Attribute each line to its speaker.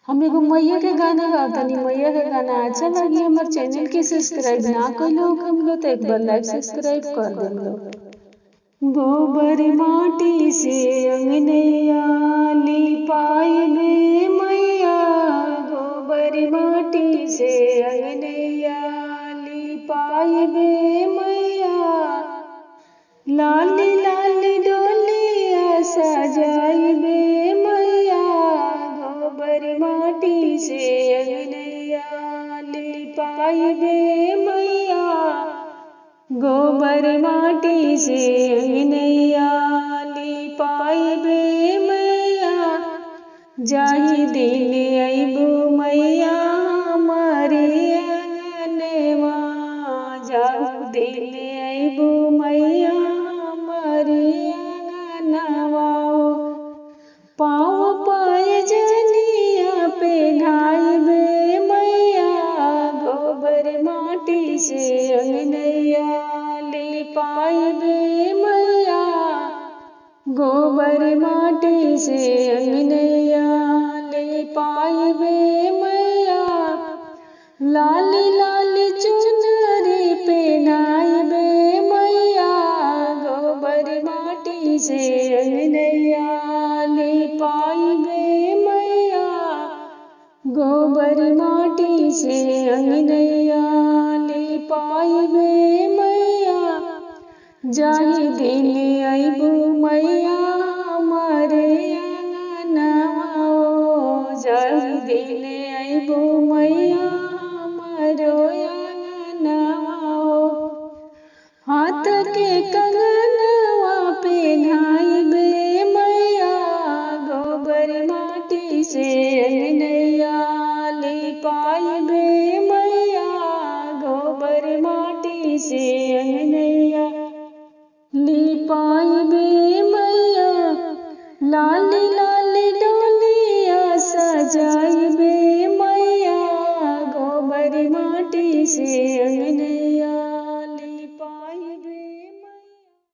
Speaker 1: हम एगो मैया के गाना गावतानी। मैया के गाना अच्छा लगी हमारे चैनल के सब्सक्राइब ना कइलो हम लोग तो एक बार लाइक सब्सक्राइब कर देम लोग। गोबर माटी से अंगनैया लिपाइबे मैया, गोबर माटी से अंगनैया लिपाइबे मैया, लाली लाली डोलिया सजाइबे मैया, गोबर माटी से अंगनैया लिपाइबे मैया, गोबर माटी से अंगनैया लिपाइबे मैया, जाहि दिन अइबो मैया हमारे अंगनवा, जाहु दिन अइबो मैया हमारे अंगनवा, पाँव पाय जनिया पेन्हाइबे मैया, गोबर माटी से अंगनैया लिपाइबे मैया, गोबर माटी से अंगनैया लिपाइबे मैया, लाली लाली चुनरी पेन्हाइबे मैया, गोबर माटी से अंगनैया लिपाइबे मैया, गोबर माटी से अंगनैया लिपाइबे मैया, जाहि दिन अइबो मैया हमारे अंगनवा, जाहि दिन अइबो मैया हमारो अंगनवा, हाथ के कंगनवा पेन्हाइबे मैया, गोबर माटी से अंगनैया लिपाइबे मैया, गोबर माटी से अंगनैया लिपाइबे मैया, लाल